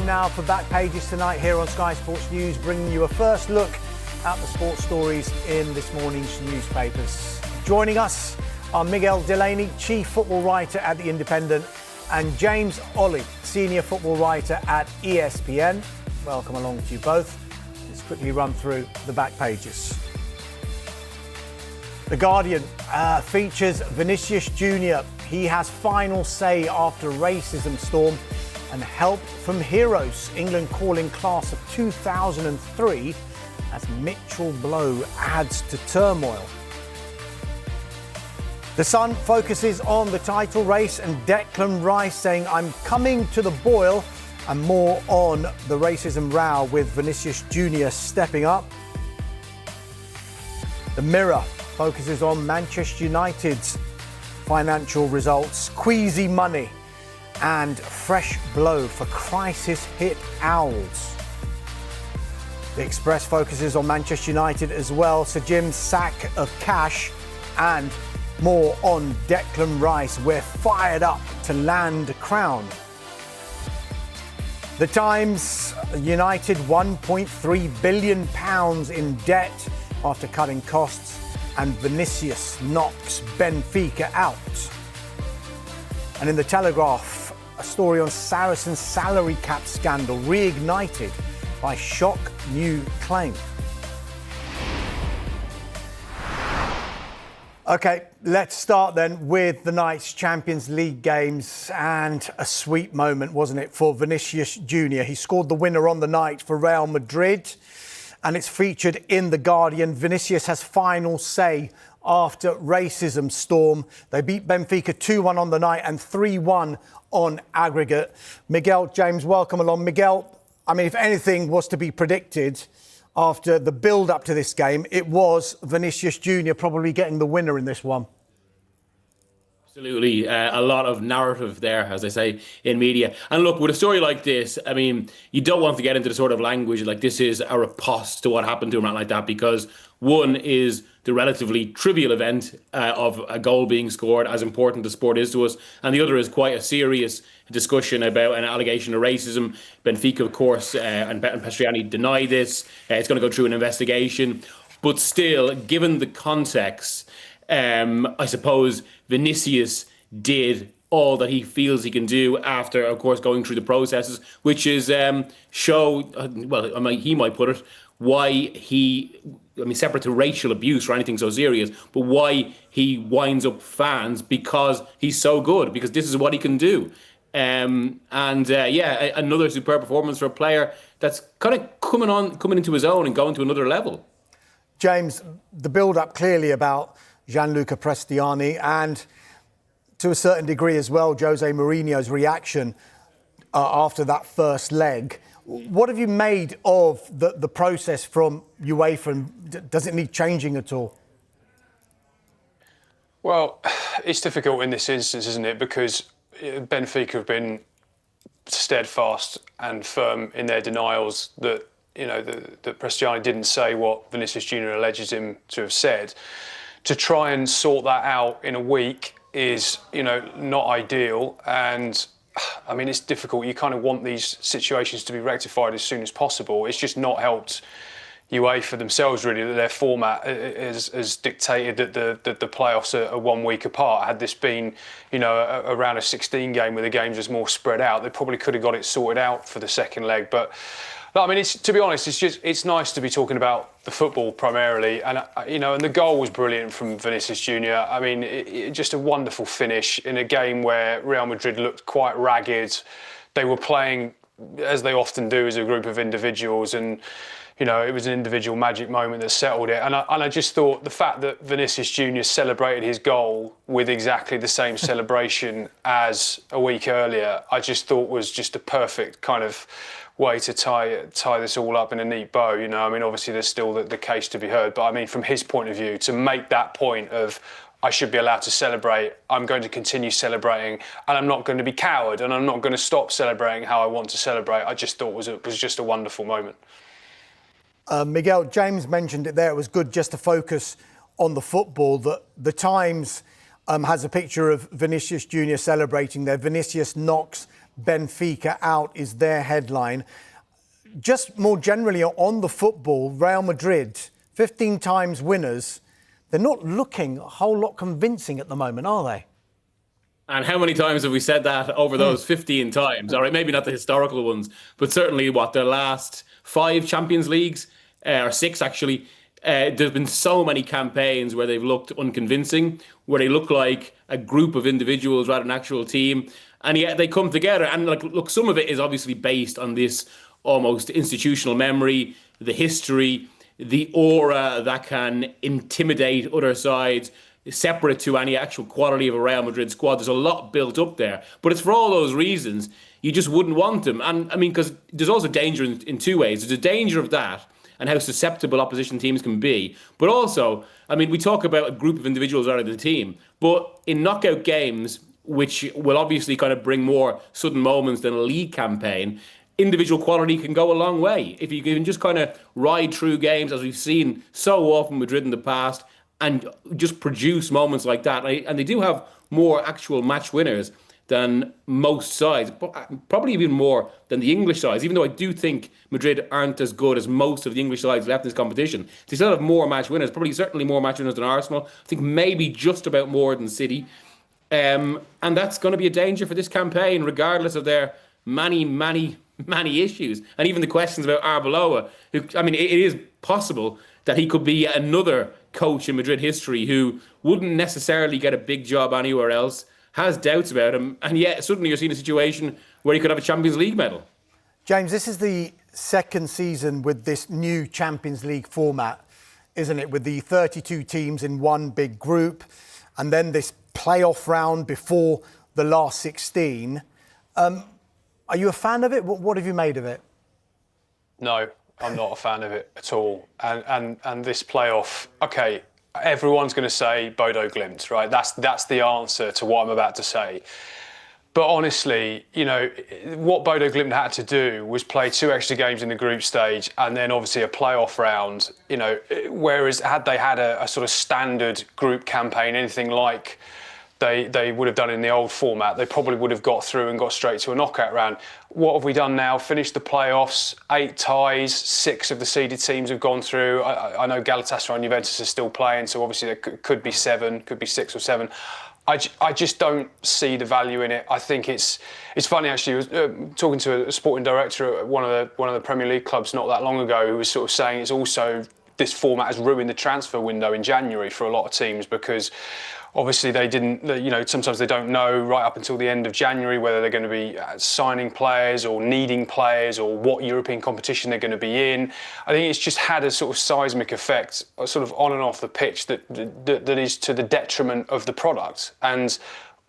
Time now for Back Pages tonight here on Sky Sports News, bringing you a first look at the sports stories in this morning's newspapers. Joining us are Miguel Delaney, chief football writer at The Independent, and James Olley, senior football writer at ESPN. Welcome along to you both. Let's quickly run through the back pages. The Guardian features Vinicius Jr. He has final say after racism storm and help from heroes. England calling class of 2003 as Mitchell blow adds to turmoil. The Sun focuses on the title race and Declan Rice saying, "I'm coming to the boil," and more on the racism row with Vinicius Jr. stepping up. The Mirror focuses on Manchester United's financial results, queasy money and fresh blow for crisis-hit Owls. The Express focuses on Manchester United as well, Sir Jim's sack of cash, and more on Declan Rice. We're fired up to land a crown. The Times, United £1.3 billion in debt after cutting costs, and Vinicius knocks Benfica out. And in the Telegraph, a story on Saracens' salary cap scandal reignited by shock new claim. OK, let's start then with the night's Champions League games, and a sweet moment, wasn't it, for Vinicius Jr. He scored the winner on the night for Real Madrid, and it's featured in The Guardian. Vinicius has final say after racism storm. They beat Benfica 2-1 on the night and 3-1 on aggregate. Miguel, James, welcome along. Miguel, I mean, if anything was to be predicted after the build-up to this game, it was Vinicius Jr. probably getting the winner in this one. Absolutely. A lot of narrative there, as they say in media. And look, with a story like this, I mean, you don't want to get into the sort of language like this is a riposte to what happened to him, like that, because one is the relatively trivial event of a goal being scored, as important as sport is to us, and the other is quite a serious discussion about an allegation of racism. Benfica, of course, and Pastriani deny this. It's going to go through an investigation. But still, given the context, I suppose Vinicius did all that he feels he can do after, of course, going through the processes, which is show, well, I mean, he might put it, why he, I mean, separate to racial abuse or anything so serious, but why he winds up fans, because he's so good, because this is what he can do. Another superb performance for a player that's kind of coming into his own and going to another level. James, the build-up clearly about Gianluca Prestiani, and to a certain degree as well, Jose Mourinho's reaction after that first leg. What have you made of the process from UEFA, and does it need changing at all? Well, it's difficult in this instance, isn't it? Because Benfica have been steadfast and firm in their denials that, you know, that Prestiani didn't say what Vinicius Jr. alleges him to have said. To try and sort that out in a week is, you know, not ideal. And I mean, it's difficult. You kind of want these situations to be rectified as soon as possible. It's just not helped UEFA themselves, really, that their format has dictated that the playoffs are 1 week apart. Had this been, you know, a round of 16 game where the games was more spread out, they probably could have got it sorted out for the second leg. But I mean, to be honest, it's nice to be talking about the football primarily, and you know, and the goal was brilliant from Vinicius Jr. I mean, just a wonderful finish in a game where Real Madrid looked quite ragged. They were playing as they often do as a group of individuals, and you know, it was an individual magic moment that settled it. And I just thought the fact that Vinicius Jr. celebrated his goal with exactly the same celebration as a week earlier, I just thought was just a perfect kind of way to tie this all up in a neat bow. You know, I mean, obviously there's still the case to be heard, but I mean, from his point of view, to make that point of, I should be allowed to celebrate, I'm going to continue celebrating, and I'm not going to be coward, and I'm not going to stop celebrating how I want to celebrate, I just thought was just a wonderful moment. Miguel, James mentioned it there. It was good just to focus on the football. The Times has a picture of Vinicius Jr. celebrating there. Vinicius knocks Benfica out is their headline. Just more generally on the football, Real Madrid, 15 times winners, they're not looking a whole lot convincing at the moment, are they? And how many times have we said that over those 15 times? All right, maybe not the historical ones, but certainly their last 5 Champions Leagues, or 6 actually, there's been so many campaigns where they've looked unconvincing, where they look like a group of individuals rather than an actual team. And yet they come together. And look, some of it is obviously based on this almost institutional memory, the history, the aura that can intimidate other sides, separate to any actual quality of a Real Madrid squad. There's a lot built up there. But it's for all those reasons you just wouldn't want them. And I mean, because there's also danger in 2 ways. There's a danger of that and how susceptible opposition teams can be. But also, I mean, we talk about a group of individuals out of the team, but in knockout games, which will obviously kind of bring more sudden moments than a league campaign, individual quality can go a long way. If you can just kind of ride through games, as we've seen so often with Madrid in the past, and just produce moments like that. And they do have more actual match winners than most sides, probably even more than the English sides, even though I do think Madrid aren't as good as most of the English sides left in this competition. They still have more match winners, probably certainly more match winners than Arsenal. I think maybe just about more than City. And that's going to be a danger for this campaign, regardless of their many issues. And even the questions about Arbeloa, who, I mean, it is possible that he could be another coach in Madrid history who wouldn't necessarily get a big job anywhere else, has doubts about him, and yet suddenly you're seeing a situation where he could have a Champions League medal. James, this is the second season with this new Champions League format, isn't it? With the 32 teams in one big group, and then this playoff round before the last 16. Are you a fan of it? What have you made of it? No, I'm not a fan of it at all. And this playoff, okay, everyone's going to say Bodo Glimt, right? That's the answer to what I'm about to say. But honestly, you know, what Bodo Glimt had to do was play 2 extra games in the group stage and then obviously a playoff round, you know, whereas had they had a sort of standard group campaign, anything like they would have done in the old format, they probably would have got through and got straight to a knockout round. What have we done now? Finished the playoffs, 8 ties, 6 of the seeded teams have gone through. I know Galatasaray and Juventus are still playing, so obviously there could be 7, could be 6 or 7. I just don't see the value in it. I think it's funny actually. I was talking to a sporting director at one of the Premier League clubs not that long ago, who was sort of saying it's also, this format has ruined the transfer window in January for a lot of teams, because obviously they didn't, you know, sometimes they don't know right up until the end of January whether they're going to be signing players or needing players or what European competition they're going to be in. I think it's just had a sort of seismic effect, sort of on and off the pitch, that is to the detriment of the product. And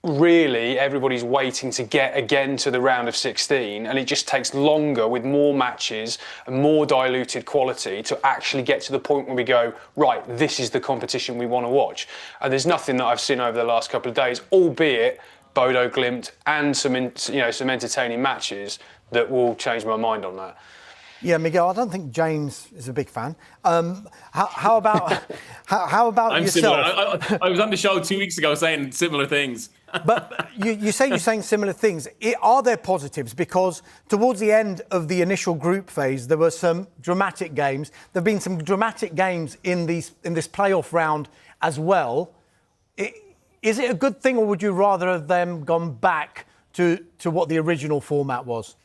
really everybody's waiting to get again to the round of 16, and it just takes longer with more matches and more diluted quality to actually get to the point where we go, right, this is the competition we want to watch. And there's nothing that I've seen over the last couple of days, albeit Bodo Glimt and some entertaining matches, that will change my mind on that. Yeah, Miguel, I don't think James is a big fan. How about I'm yourself? Similar. I was on the show 2 weeks ago saying similar things. But you say you're saying similar things. Are there positives? Because towards the end of the initial group phase, there were some dramatic games. There have been some dramatic games in this playoff round as well. Is it a good thing, or would you rather have them gone back to what the original format was?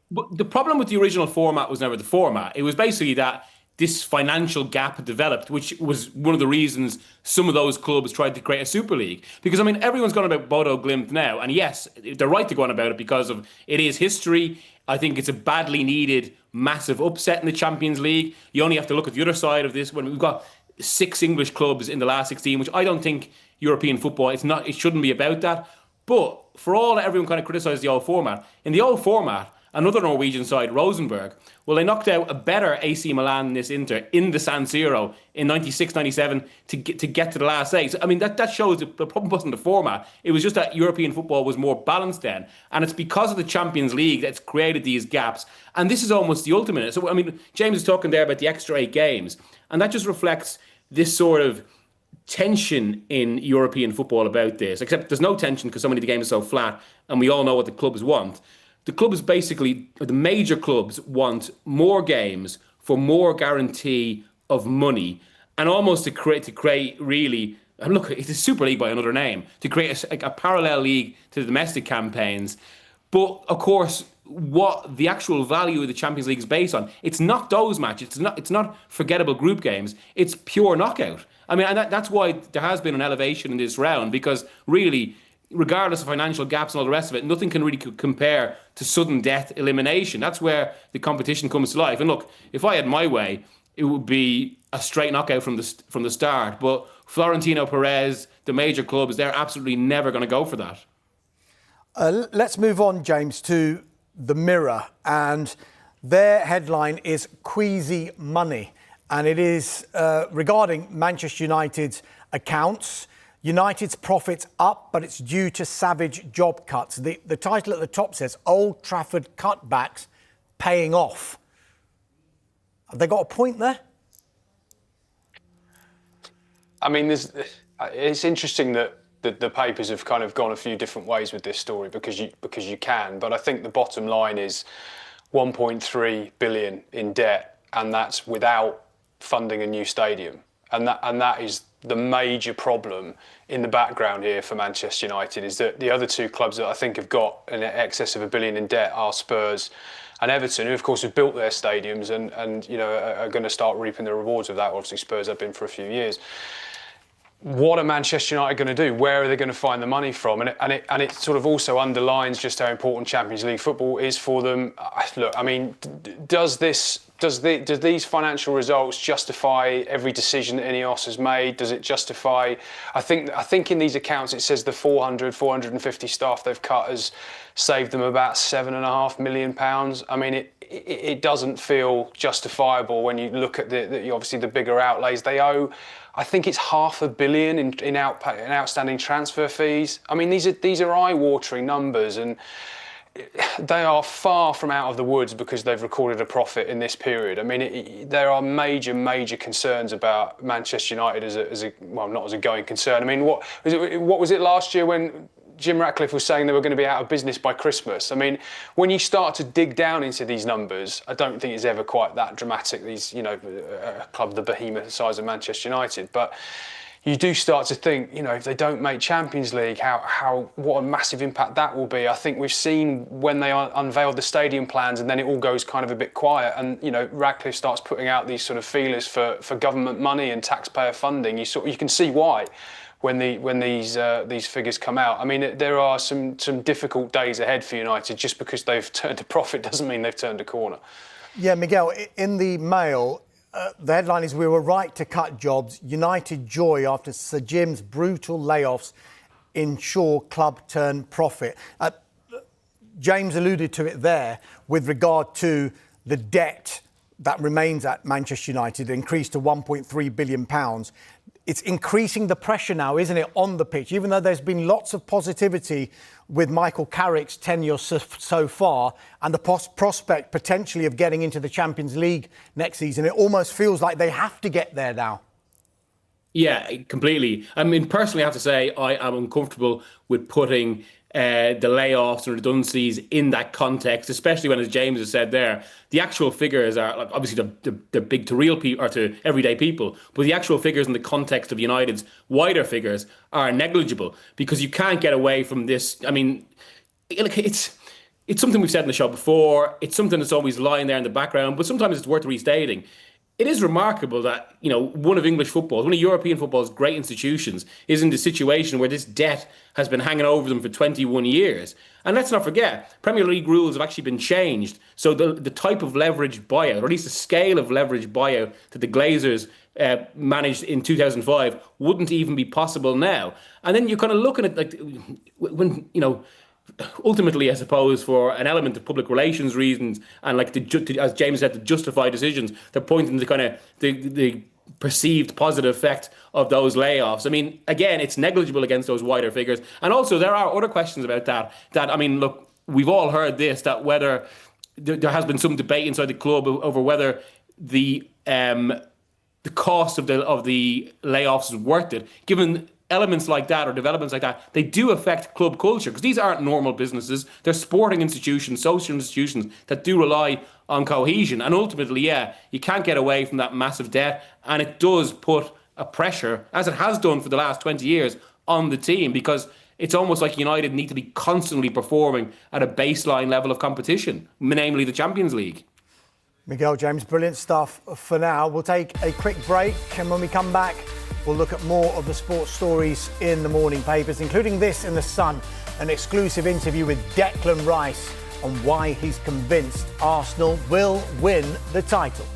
But the problem with the original format was never the format. It was basically that this financial gap developed, which was one of the reasons some of those clubs tried to create a Super League. Because, I mean, everyone's gone about Bodo Glimt now. And yes, they're right to go on about it because of it is history. I think it's a badly needed, massive upset in the Champions League. You only have to look at the other side of this when we've got 6 English clubs in the last 16, which I don't think European football, it shouldn't be about that. But for all that everyone kind of criticised the old format, in the old format, another Norwegian side, Rosenborg, well, they knocked out a better AC Milan than this Inter in the San Siro in 96-97 to get to the last 8. So, I mean, that shows the problem wasn't the format. It was just that European football was more balanced then. And it's because of the Champions League that's created these gaps. And this is almost the ultimate. So, I mean, James is talking there about the extra 8 games. And that just reflects this sort of tension in European football about this, except there's no tension because so many of the games are so flat and we all know what the clubs want. The clubs basically, the major clubs want more games for more guarantee of money and almost to create really, and look, it's a Super League by another name, to create a parallel league to the domestic campaigns. But of course, what the actual value of the Champions League is based on, it's not those matches, it's not forgettable group games, it's pure knockout. I mean, and that's why there has been an elevation in this round, because really, regardless of financial gaps and all the rest of it, nothing can really compare to sudden death elimination. That's where the competition comes to life. And look, if I had my way, it would be a straight knockout from the start. But Florentino Perez, the major clubs, they're absolutely never going to go for that. Let's move on, James, to the Mirror, and their headline is Queasy Money, and it is regarding Manchester United's accounts. United's profits up, but it's due to savage job cuts. The title at the top says Old Trafford cutbacks paying off. Have they got a point there? I mean, it's interesting that the papers have kind of gone a few different ways with this story because you can, but I think the bottom line is 1.3 billion in debt, and that's without funding a new stadium, and that is the major problem in the background here for Manchester United, is that the other two clubs that I think have got an excess of £1 billion in debt are Spurs and Everton, who of course have built their stadiums and you know are going to start reaping the rewards of that. Obviously Spurs have been for a few years. What are Manchester United going to do? Where are they going to find the money from? And it sort of also underlines just how important Champions League football is for them. Look, I mean, does these financial results justify every decision that Ineos has made? Does it justify? I think in these accounts it says the 450 staff they've cut has saved them about £7.5 million. I mean, it doesn't feel justifiable when you look at the obviously the bigger outlays they owe. I think it's £500 million in outstanding transfer fees. I mean, these are eye-watering numbers, and they are far from out of the woods because they've recorded a profit in this period. I mean, there are major concerns about Manchester United as a well, not as a going concern. I mean, what was it last year when Jim Ratcliffe was saying they were going to be out of business by Christmas? I mean, when you start to dig down into these numbers, I don't think it's ever quite that dramatic. These, you know, a club the behemoth size of Manchester United, but you do start to think, you know, if they don't make Champions League, what a massive impact that will be. I think we've seen when they unveiled the stadium plans, and then it all goes kind of a bit quiet, and you know, Ratcliffe starts putting out these sort of feelers for government money and taxpayer funding. You can see why when these figures come out. I mean, there are some difficult days ahead for United. Just because they've turned a profit doesn't mean they've turned a corner. Yeah, Miguel, in the Mail, the headline is "We were right to cut jobs. United joy after Sir Jim's brutal layoffs ensure club turn profit." James alluded to it there with regard to the debt that remains at Manchester United, increased to £1.3 billion. It's increasing the pressure now, isn't it, on the pitch? Even though there's been lots of positivity with Michael Carrick's tenure so far and the prospect potentially of getting into the Champions League next season, it almost feels like they have to get there now. Yeah, completely. I mean, personally, I have to say I am uncomfortable with putting the layoffs and redundancies in that context, especially when, as James has said there, the actual figures are, like, obviously they're big to real people or to everyday people, but the actual figures in the context of United's wider figures are negligible, because you can't get away from this. I mean, it's something we've said in the show before. It's something that's always lying there in the background, but sometimes it's worth restating. It is remarkable that, you know, one of European football's great institutions is in the situation where this debt has been hanging over them for 21 years. And let's not forget, Premier League rules have actually been changed. So the type of leveraged buyout, or at least the scale of leveraged buyout that the Glazers managed in 2005 wouldn't even be possible now. And then you're kind of looking at, like, when, you know, ultimately, I suppose, for an element of public relations reasons and, like, as James said, to justify decisions, they're pointing to kind of the perceived positive effect of those layoffs. I mean, again, it's negligible against those wider figures. And also, there are other questions about that, I mean, look, we've all heard this, that whether there has been some debate inside the club over whether the the cost of the layoffs is worth it, given elements like that or developments like that, they do affect club culture, because these aren't normal businesses. They're sporting institutions, social institutions that do rely on cohesion. And ultimately, yeah, you can't get away from that massive debt. And it does put a pressure, as it has done for the last 20 years, on the team, because it's almost like United need to be constantly performing at a baseline level of competition, namely the Champions League. Miguel, James, brilliant stuff for now. We'll take a quick break, and when we come back, we'll look at more of the sports stories in the morning papers, including this in The Sun, an exclusive interview with Declan Rice on why he's convinced Arsenal will win the title.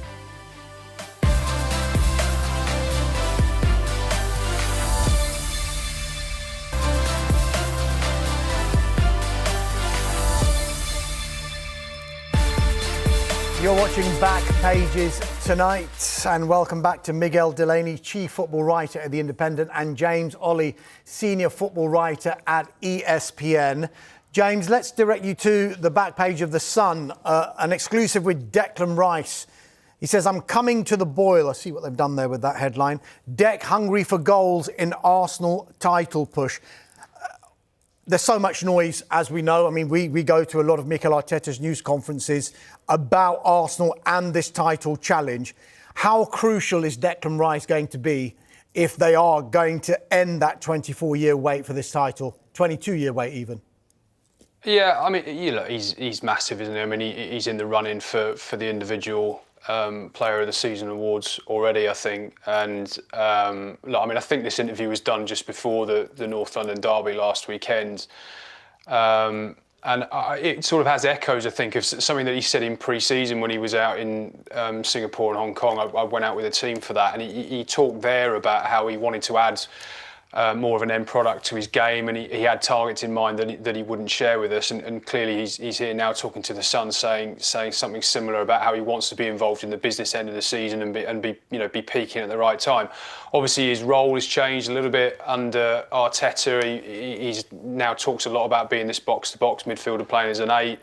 You're watching Back Pages tonight, and welcome back to Miguel Delaney, Chief Football Writer at The Independent, and James Olley, Senior Football Writer at ESPN. James, let's direct you to the back page of The Sun, an exclusive with Declan Rice. He says, I'm coming to the boil. I see what they've done there with that headline. Dec hungry for goals in Arsenal title push. There's so much noise, as we know. I mean, we go to a lot of Mikel Arteta's news conferences about Arsenal and this title challenge. How crucial is Declan Rice going to be if they are going to end that 24-year wait for this title, 22-year wait even? Yeah, I mean, he's massive, isn't he? I mean, he's in the running for the individual Player of the Season awards already, I think. And look, I mean, I think this interview was done just before the North London derby last weekend. And it sort of has echoes, I think, of something that he said in pre-season when he was out in Singapore and Hong Kong. I went out with a team for that, and he talked there about how he wanted to add more of an end product to his game, and he had targets in mind that he wouldn't share with us. And clearly he's here now talking to The Sun, saying something similar about how he wants to be involved in the business end of the season and be peaking at the right time. Obviously his role has changed a little bit under Arteta. He's now talks a lot about being this box-to-box midfielder, playing as an 8.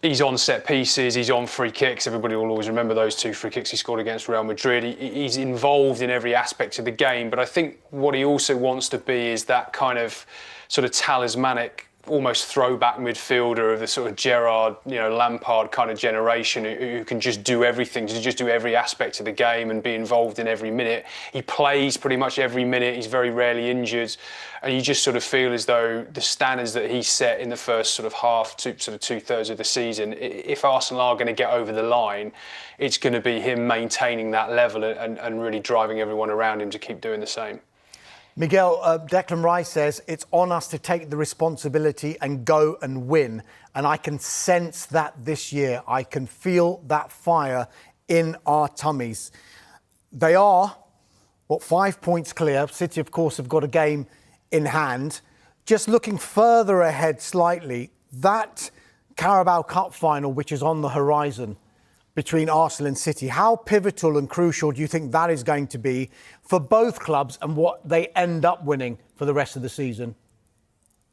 He's on set pieces, he's on free kicks. Everybody will always remember those 2 free kicks he scored against Real Madrid. He's involved in every aspect of the game. But I think what he also wants to be is that kind of sort of talismanic, almost throwback midfielder of the sort of Gerrard, Lampard kind of generation who can just do everything, just do every aspect of the game and be involved in every minute. He plays pretty much every minute. He's very rarely injured. And you just sort of feel as though the standards that he set in the first sort of half to sort of 2/3 of the season, if Arsenal are going to get over the line, it's going to be him maintaining that level and really driving everyone around him to keep doing the same. Miguel, Declan Rice says it's on us to take the responsibility and go and win. And I can sense that this year. I can feel that fire in our tummies. They are, 5 points clear. City, of course, have got a game in hand. Just looking further ahead slightly, that Carabao Cup final, which is on the horizon between Arsenal and City, how pivotal and crucial do you think that is going to be for both clubs and what they end up winning for the rest of the season?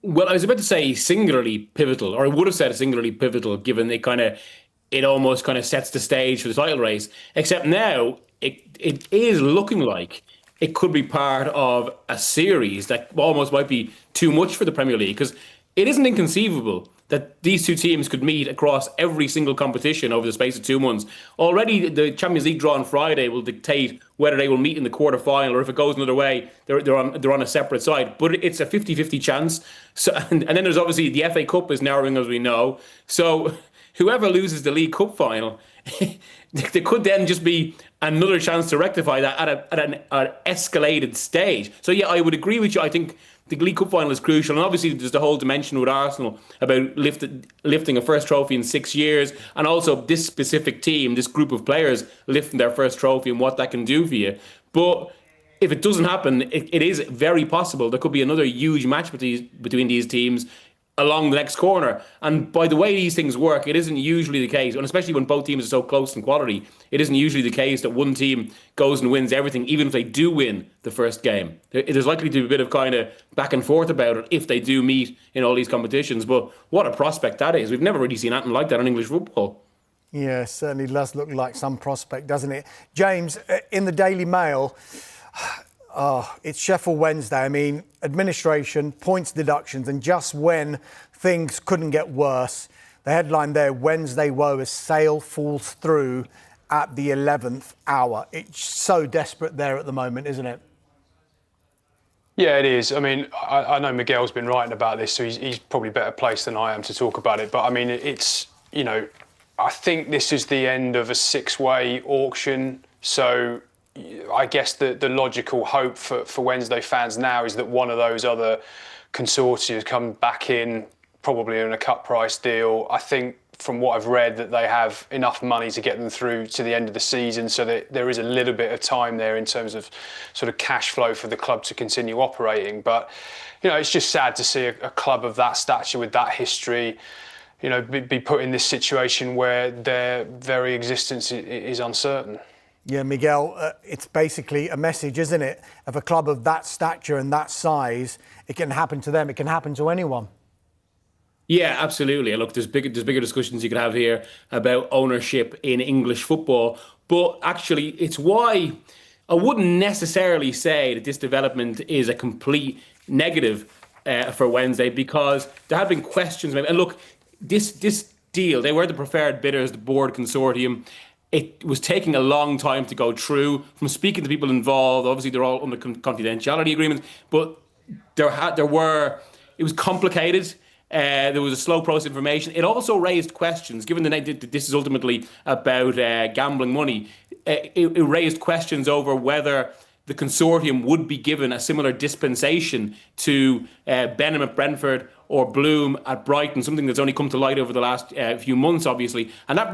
Well, I was about to say singularly pivotal, or I would have said singularly pivotal, given it almost kind of sets the stage for the title race. Except now it is looking like it could be part of a series that almost might be too much for the Premier League, because it isn't inconceivable that these two teams could meet across every single competition over the space of 2 months. Already, the Champions League draw on Friday will dictate whether they will meet in the quarter-final, or if it goes another way, they're on a separate side. But it's a 50-50 chance. So, and then there's obviously the FA Cup is narrowing, as we know. So whoever loses the League Cup final, there could then just be another chance to rectify that at an escalated stage. So yeah, I would agree with you. I think the League Cup final is crucial, and obviously there's the whole dimension with Arsenal about lifting a first trophy in 6 years, and also this specific team, this group of players lifting their first trophy and what that can do for you. But if it doesn't happen, it is very possible there could be another huge match between these teams along the next corner. And by the way these things work, it isn't usually the case, and especially when both teams are so close in quality, it isn't usually the case that one team goes and wins everything, even if they do win the first game. There's likely to be a bit of kind of back and forth about it if they do meet in all these competitions. But what a prospect that is. We've never really seen anything like that in English football. Yeah, certainly does look like some prospect, doesn't it? James, in the Daily Mail, it's Sheffield Wednesday. I mean, administration, points deductions, and just when things couldn't get worse, the headline there, Wednesday woe as Sale falls through at the 11th hour. It's so desperate there at the moment, isn't it? Yeah, it is. I mean, I know Miguel's been writing about this, so he's probably better placed than I am to talk about it. But I mean, it's, you know, I think this is the end of a 6-way auction. So I guess the logical hope for Wednesday fans now is that one of those other consortia come back in, probably in a cut price deal. I think from what I've read that they have enough money to get them through to the end of the season, so that there is a little bit of time there in terms of sort of cash flow for the club to continue operating. But, you know, it's just sad to see a club of that stature with that history, you know, be put in this situation where their very existence is uncertain. Yeah, Miguel, it's basically a message, isn't it? Of a club of that stature and that size, it can happen to them, it can happen to anyone. Yeah, absolutely. Look, there's bigger discussions you could have here about ownership in English football. But actually, it's why I wouldn't necessarily say that this development is a complete negative for Wednesday, because there have been questions. And look, this deal, they were the preferred bidders, the board consortium. It was taking a long time to go through. From speaking to people involved, obviously they're all under confidentiality agreements, but it was complicated. There was a slow process of information. It also raised questions, given that this is ultimately about gambling money. It raised questions over whether the consortium would be given a similar dispensation to Benham at Brentford or Bloom at Brighton, something that's only come to light over the last few months, obviously. And that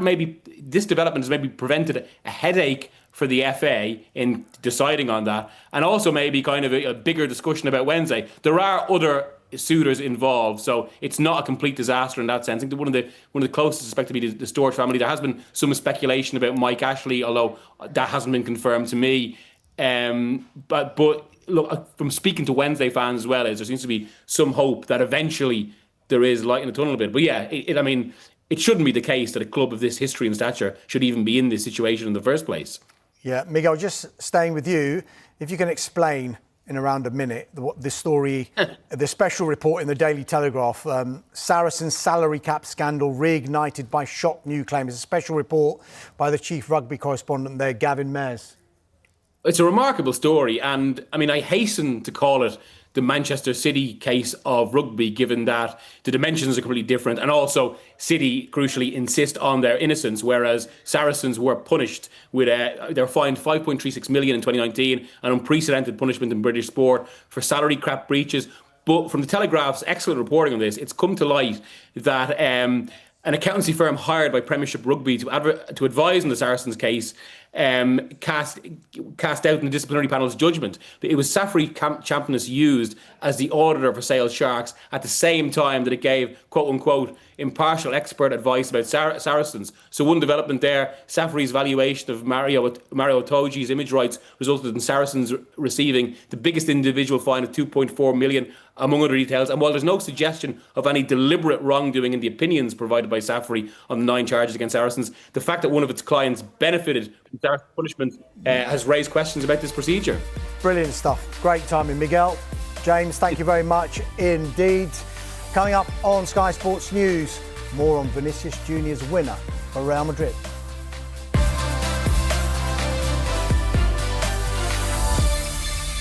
this development has maybe prevented a headache for the FA in deciding on that, and also maybe kind of a bigger discussion about Wednesday. There are other suitors involved, so it's not a complete disaster in that sense. I think that one of the closest is expected to be the Storch family. There has been some speculation about Mike Ashley, although that hasn't been confirmed to me. But look, from speaking to Wednesday fans as well, there seems to be some hope that eventually there is light in the tunnel a bit. But yeah, I mean, it shouldn't be the case that a club of this history and stature should even be in this situation in the first place. Yeah, Miguel, just staying with you, if you can explain in around a minute the story, the special report in the Daily Telegraph, Saracens salary cap scandal reignited by shock new claims. It's a special report by the chief rugby correspondent there, Gavin Mayers. It's a remarkable story, and I mean, I hasten to call it the Manchester City case of rugby, given that the dimensions are completely different, and also City crucially insist on their innocence, whereas Saracens were punished with they were fined 5.36 million in 2019, an unprecedented punishment in British sport for salary cap breaches. But from the Telegraph's excellent reporting on this, it's come to light that an accountancy firm hired by Premiership Rugby to advise on the Saracens case cast doubt in the disciplinary panel's judgment. But it was Safri Champness used as the auditor for Sale Sharks at the same time that it gave, quote unquote, impartial expert advice about Saracens. So one development there, Safri's valuation of Mario Toji's image rights resulted in Saracens receiving the biggest individual fine of 2.4 million, among other details. And while there's no suggestion of any deliberate wrongdoing in the opinions provided by Safri on the 9 charges against Saracens, the fact that one of its clients benefited from Saracens' punishment has raised questions about this procedure. Brilliant stuff. Great timing, Miguel. James, thank you very much indeed. Coming up on Sky Sports News, more on Vinicius Jr.'s winner for Real Madrid.